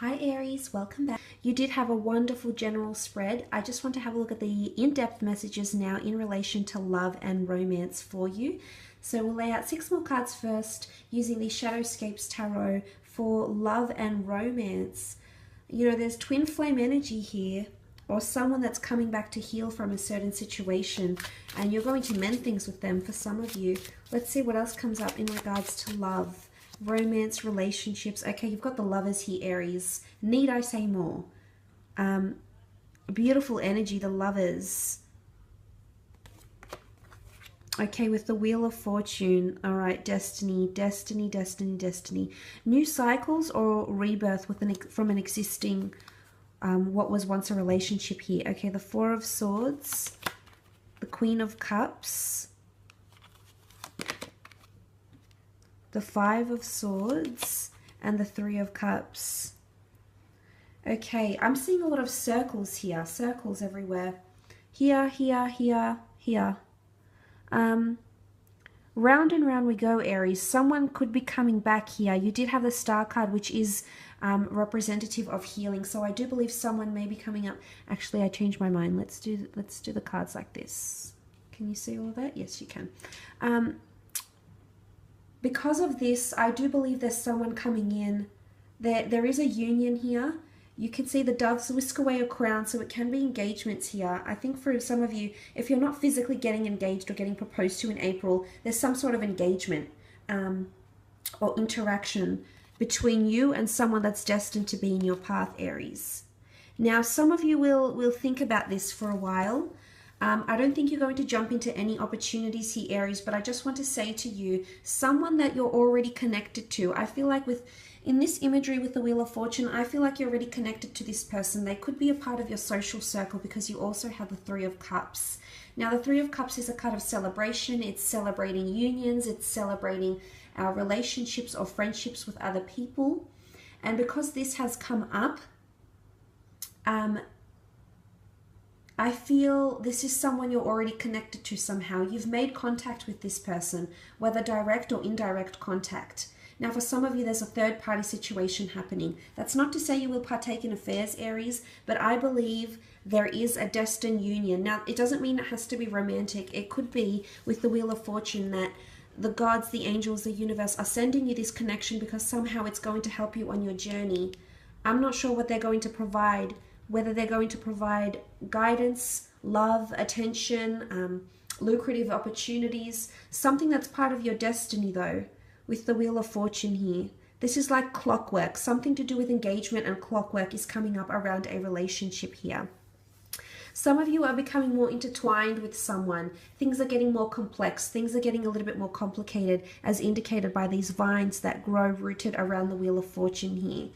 Hi Aries, welcome back. You did have a wonderful general spread. I just want to have a look at the in-depth messages now in relation to love and romance for you. So we'll lay out 6 more cards first using the Shadowscapes Tarot for love and romance. You know, there's twin flame energy here, or someone that's coming back to heal from a certain situation, and you're going to mend things with them for some of you. Let's see what else comes up in regards to love. Romance, relationships. Okay, you've got the Lovers here, Aries. Need I say more? Beautiful energy, the Lovers. Okay, with the Wheel of Fortune. All right, destiny, destiny, destiny, destiny. New cycles or rebirth from an existing, what was once a relationship here. Okay, the Four of Swords, the Queen of Cups, the Five of Swords, and the Three of Cups. Okay, I'm seeing a lot of circles here. Circles everywhere. Here, here, here, here. Round and round we go, Aries. Someone could be coming back here. You did have the Star card, which is representative of healing. So I do believe someone may be coming up. Actually, I changed my mind. Let's do the cards like this. Can you see all of that? Yes, you can. Because of this, I do believe there's someone coming in. There is a union here. You can see the doves whisk away a crown, so it can be engagements here. I think for some of you, if you're not physically getting engaged or getting proposed to in April, there's some sort of engagement or interaction between you and someone that's destined to be in your path, Aries. Now, some of you will think about this for a while. I don't think you're going to jump into any opportunities here, Aries, but I just want to say to you, someone that you're already connected to. I feel like in this imagery with the Wheel of Fortune, I feel like you're already connected to this person. They could be a part of your social circle because you also have the Three of Cups. Now, the Three of Cups is a card of celebration. It's celebrating unions. It's celebrating our relationships or friendships with other people. And because this has come up, I feel this is someone you're already connected to somehow. You've made contact with this person, whether direct or indirect contact. Now, for some of you, there's a third-party situation happening. That's not to say you will partake in affairs, Aries, but I believe there is a destined union. Now, it doesn't mean it has to be romantic. It could be with the Wheel of Fortune that the gods, the angels, the universe are sending you this connection because somehow it's going to help you on your journey. I'm not sure what they're going to provide, whether they're going to provide guidance, love, attention, lucrative opportunities, something that's part of your destiny though, with the Wheel of Fortune here. This is like clockwork. Something to do with engagement and clockwork is coming up around a relationship here. Some of you are becoming more intertwined with someone. Things are getting more complex. Things are getting a little bit more complicated, as indicated by these vines that grow rooted around the Wheel of Fortune here.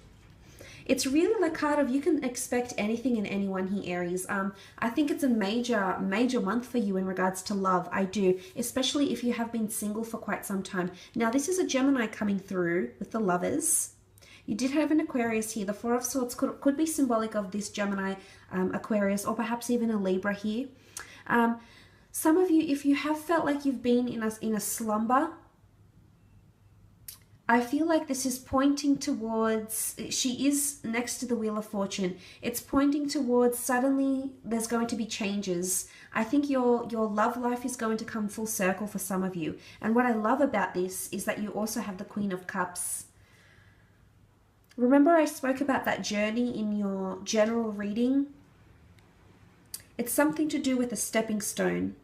It's really like card of you can expect anything and anyone here, Aries. I think it's a major month for you in regards to love. I do, especially if you have been single for quite some time. Now, this is a Gemini coming through with the Lovers. You did have an Aquarius here. The Four of Swords could be symbolic of this Gemini, Aquarius, or perhaps even a Libra here. Some of you, if you have felt like you've been in a slumber, I feel like this is pointing towards, she is next to the Wheel of Fortune. It's pointing towards suddenly there's going to be changes. I think your love life is going to come full circle for some of you. And what I love about this is that you also have the Queen of Cups. Remember I spoke about that journey in your general reading? It's something to do with a stepping stone.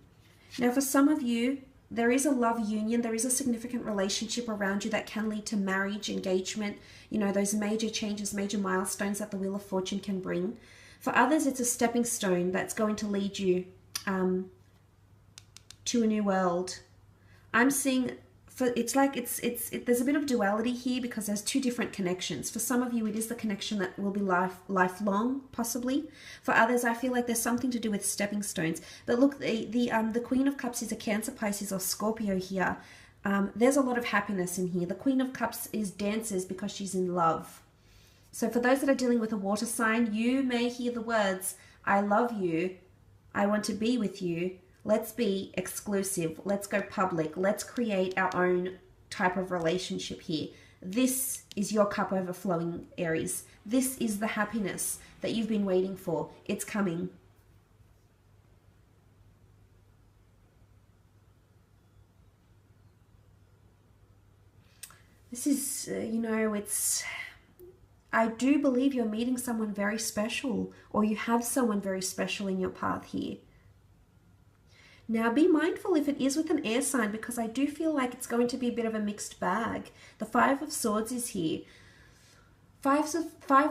Now for some of you, there is a love union, there is a significant relationship around you that can lead to marriage, engagement, you know, those major changes, major milestones that the Wheel of Fortune can bring. For others, it's a stepping stone that's going to lead you to a new world. I'm seeing, there's a bit of duality here because there's two different connections. For some of you, it is the connection that will be lifelong, possibly. For others, I feel like there's something to do with stepping stones. But look, the Queen of Cups is a Cancer, Pisces, or Scorpio here. There's a lot of happiness in here. The Queen of Cups dances because she's in love. So for those that are dealing with a water sign, you may hear the words, I love you, I want to be with you, let's be exclusive, let's go public, let's create our own type of relationship here. This is your cup overflowing, Aries. This is the happiness that you've been waiting for. It's coming. This is, I do believe you're meeting someone very special, or you have someone very special in your path here. Now be mindful if it is with an air sign, because I do feel like it's going to be a bit of a mixed bag. The Five of Swords is here. Five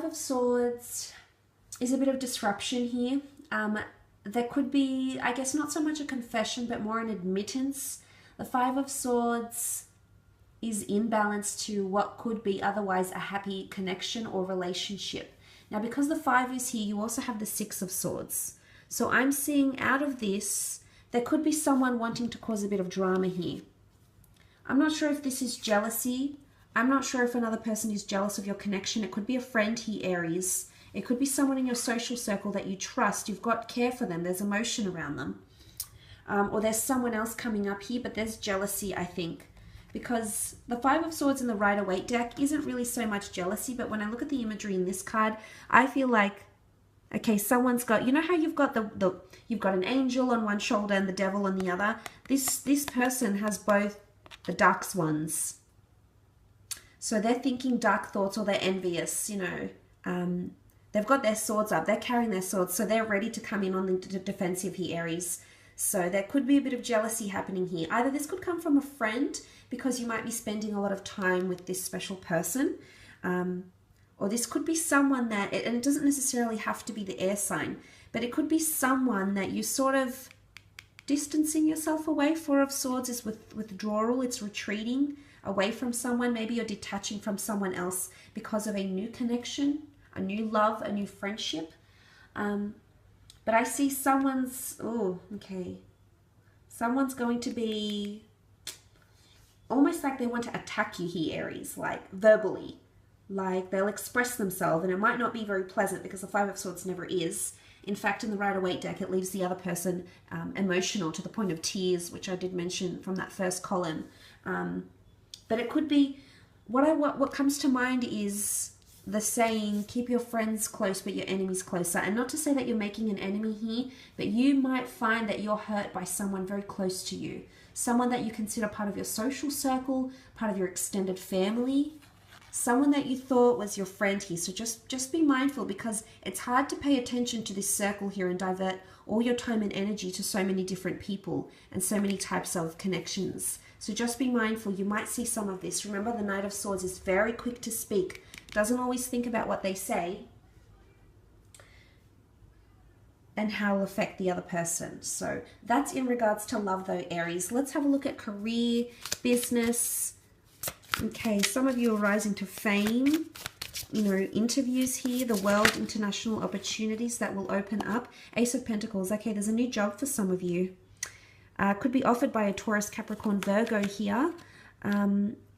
of Swords is a bit of disruption here. There could be, I guess, not so much a confession, but more an admittance. The Five of Swords is in balance to what could be otherwise a happy connection or relationship. Now, because the 5 is here, you also have the 6 of Swords. So I'm seeing out of this, there could be someone wanting to cause a bit of drama here. I'm not sure if this is jealousy. I'm not sure if another person is jealous of your connection. It could be a friend here, Aries. It could be someone in your social circle that you trust. You've got care for them. There's emotion around them. Or there's someone else coming up here, but there's jealousy, I think. Because the Five of Swords in the Rider-Waite deck isn't really so much jealousy, but when I look at the imagery in this card, I feel like, okay, someone's got, you know how you've got you've got an angel on one shoulder and the devil on the other? This person has both the dark swans. So they're thinking dark thoughts, or they're envious, they've got their swords up, they're carrying their swords, so they're ready to come in on the defensive here, Aries. So there could be a bit of jealousy happening here. Either this could come from a friend, because you might be spending a lot of time with this special person, or this could be someone that, and it doesn't necessarily have to be the air sign, but it could be someone that you sort of distancing yourself away. Four of Swords is withdrawal, it's retreating away from someone. Maybe you're detaching from someone else because of a new connection, a new love, a new friendship. But I see someone's going to be almost like they want to attack you here, Aries, like verbally. Like they'll express themselves, and it might not be very pleasant, because the Five of Swords never is. In fact, in the Rider-Waite deck, it leaves the other person emotional to the point of tears, which I did mention from that first column. But it could be, what comes to mind is the saying, keep your friends close but your enemies closer. And not to say that you're making an enemy here, but you might find that you're hurt by someone very close to you. Someone that you consider part of your social circle, part of your extended family, someone that you thought was your friend here. So just be mindful, because it's hard to pay attention to this circle here and divert all your time and energy to so many different people and so many types of connections. So just be mindful. You might see some of this. Remember, the Knight of Swords is very quick to speak, doesn't always think about what they say and how it will affect the other person. So that's in regards to love though, Aries. Let's have a look at career, business. Okay, some of you are rising to fame, interviews here, the world, international opportunities that will open up. Ace of Pentacles. Okay, there's a new job for some of you. Could be offered by a Taurus, Capricorn, Virgo here.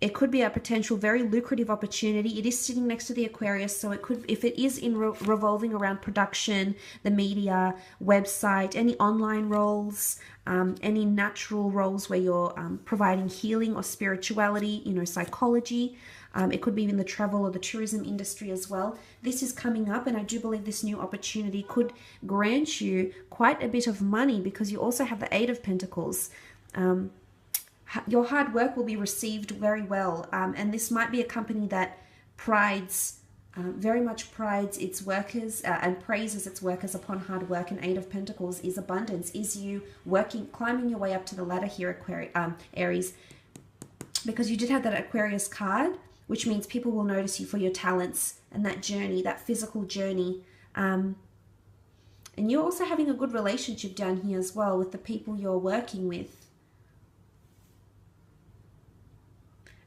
It could be a potential very lucrative opportunity. It is sitting next to the Aquarius, so it could, if it is in revolving around production, the media, website, any online roles, any natural roles where you're providing healing or spirituality, psychology. It could be in the travel or the tourism industry as well. This is coming up, and I do believe this new opportunity could grant you quite a bit of money, because you also have the Eight of Pentacles. Your hard work will be received very well, and this might be a company that very much prides its workers and praises its workers upon hard work. And Eight of Pentacles is abundance, is you climbing your way up to the ladder here, Aries, because you did have that Aquarius card, which means people will notice you for your talents and that journey, that physical journey. And you're also having a good relationship down here as well with the people you're working with.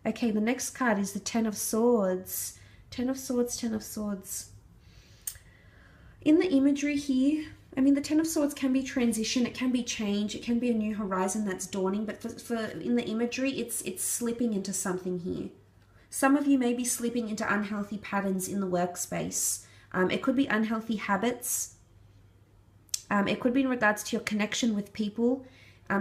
Okay, the next card is the Ten of Swords. Ten of Swords, Ten of Swords. In the imagery here, the Ten of Swords can be transition, it can be change, it can be a new horizon that's dawning, but in the imagery, it's slipping into something here. Some of you may be slipping into unhealthy patterns in the workspace. It could be unhealthy habits. It could be in regards to your connection with people.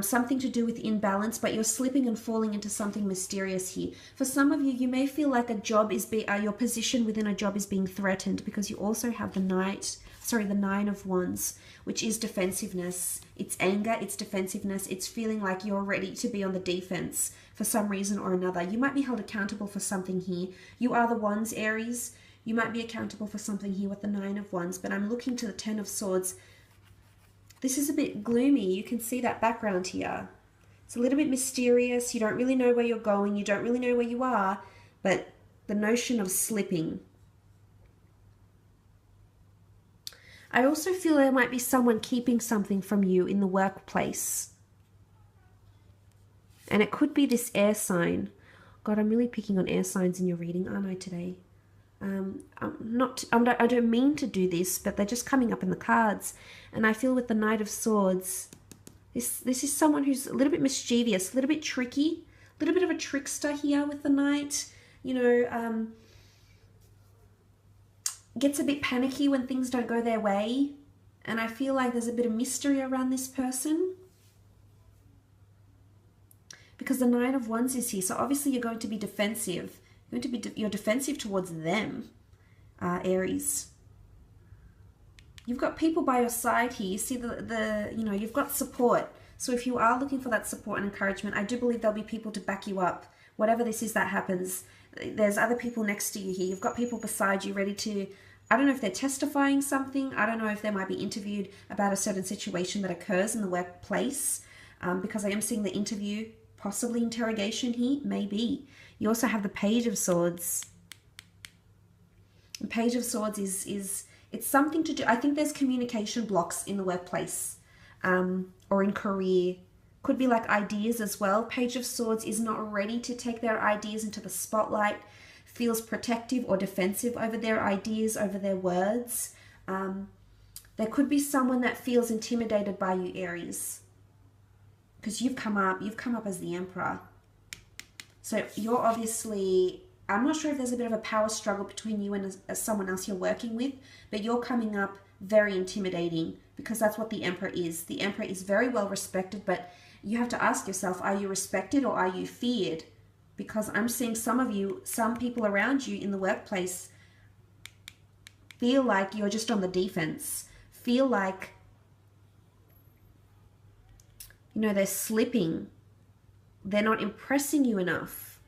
something to do with imbalance, but you're slipping and falling into something mysterious here. For some of you, you may feel like a job is your position within a job is being threatened, because you also have the Nine of Wands, which is defensiveness. It's anger, it's defensiveness, it's feeling like you're ready to be on the defense for some reason or another. You might be held accountable for something here. You are the Wands, Aries. You might be accountable for something here with the Nine of Wands, but I'm looking to the Ten of Swords. This is a bit gloomy. You can see that background here. It's a little bit mysterious. You don't really know where you're going. You don't really know where you are, but the notion of slipping. I also feel there might be someone keeping something from you in the workplace. And it could be this air sign. God, I'm really picking on air signs in your reading, aren't I, today? I don't mean to do this, but they're just coming up in the cards. And I feel with the Knight of Swords, this is someone who's a little bit mischievous, a little bit tricky, a little bit of a trickster here with the Knight. You know, gets a bit panicky when things don't go their way. And I feel like there's a bit of mystery around this person, because the Nine of Wands is here. So obviously you're going to be defensive. You're defensive towards them, Aries. You've got people by your side here. You see you know, you've got support. So if you are looking for that support and encouragement, I do believe there'll be people to back you up. Whatever this is that happens, there's other people next to you here. You've got people beside you ready to, I don't know if they're testifying something. I don't know if they might be interviewed about a certain situation that occurs in the workplace, because I am seeing the interview, possibly interrogation here, maybe. You also have the Page of Swords. The Page of Swords is it's something to do, I think there's communication blocks in the workplace, or in career. Could be like ideas as well. Page of Swords is not ready to take their ideas into the spotlight, feels protective or defensive over their ideas, over their words. There could be someone that feels intimidated by you, Aries, because you've come up as the Emperor. So you're obviously, I'm not sure if there's a bit of a power struggle between you and someone else you're working with, but you're coming up very intimidating, because that's what the Emperor is. The Emperor is very well respected, but you have to ask yourself, are you respected or are you feared? Because I'm seeing some people around you in the workplace feel like you're just on the defense, feel like, you know, they're slipping. They're not impressing you enough.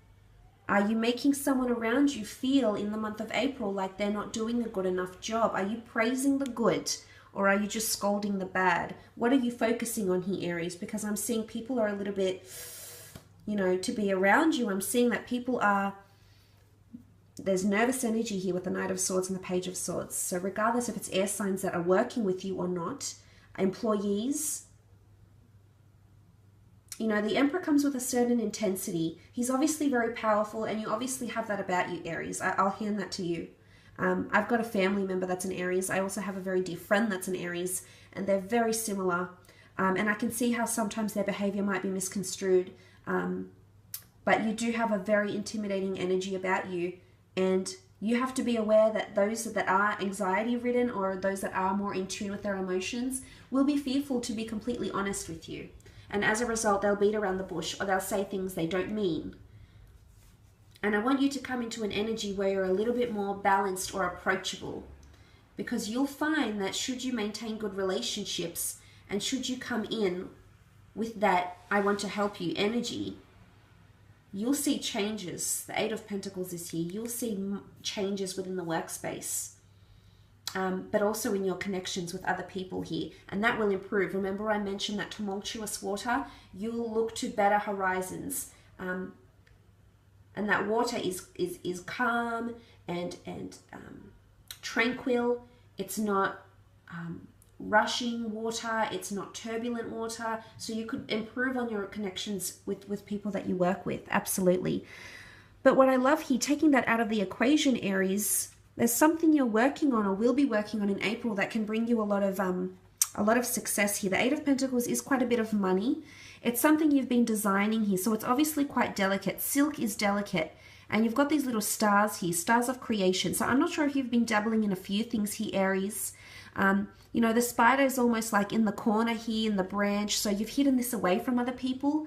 Are you making someone around you feel in the month of April like they're not doing a good enough job? Are you praising the good, or are you just scolding the bad? What are you focusing on here, Aries? Because I'm seeing people are a little bit, you know, to be around you. I'm seeing that people are, there's nervous energy here with the Knight of Swords and the Page of Swords. So regardless if it's air signs that are working with you or not, employees, you know, the Emperor comes with a certain intensity. He's obviously very powerful, and you obviously have that about you, Aries. I'll hand that to you. I've got a family member that's an Aries. I also have a very dear friend that's an Aries, and they're very similar. And I can see how sometimes their behavior might be misconstrued. But you do have a very intimidating energy about you, and you have to be aware that those that are anxiety-ridden, or those that are more in tune with their emotions, will be fearful to be completely honest with you. And as a result, they'll beat around the bush, or they'll say things they don't mean. And I want you to come into an energy where you're a little bit more balanced or approachable, because you'll find that should you maintain good relationships, and should you come in with that I want to help you energy, you'll see changes. The Eight of Pentacles is here. You'll see changes within the workspace. But also in your connections with other people here, and that will improve. Remember, I mentioned that tumultuous water, you'll look to better horizons, and that water is calm and tranquil. It's not rushing water, it's not turbulent water, so you could improve on your connections with people that you work with. Absolutely. But what I love here, taking that out of the equation, Aries, there's something you're working on or will be working on in April that can bring you a lot of success here. The Eight of Pentacles is quite a bit of money. It's something you've been designing here, so it's obviously quite delicate. Silk is delicate, and you've got these little stars here, stars of creation. So I'm not sure if you've been dabbling in a few things here, Aries. You know, the spider is almost like in the corner here in the branch. So you've hidden this away from other people.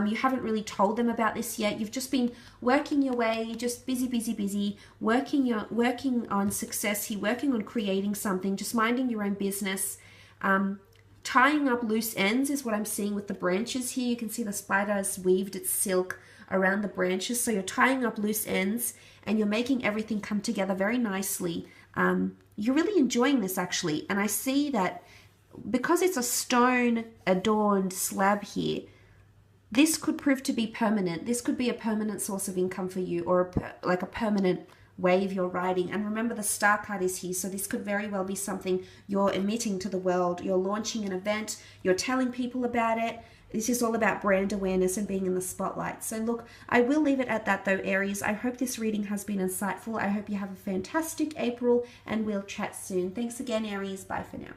You haven't really told them about this yet. You've just been working your way, just busy, working on success here, working on creating something, just minding your own business. Tying up loose ends is what I'm seeing with the branches here. You can see the spider has weaved its silk around the branches. So you're tying up loose ends and you're making everything come together very nicely. You're really enjoying this actually. And I see that because it's a stone adorned slab here, this could prove to be permanent. This could be a permanent source of income for you, or like a permanent wave you're riding. And remember, the star card is here, so this could very well be something you're emitting to the world. You're launching an event, you're telling people about it. This is all about brand awareness and being in the spotlight. So look, I will leave it at that though, Aries. I hope this reading has been insightful. I hope you have a fantastic April, and we'll chat soon. Thanks again, Aries. Bye for now.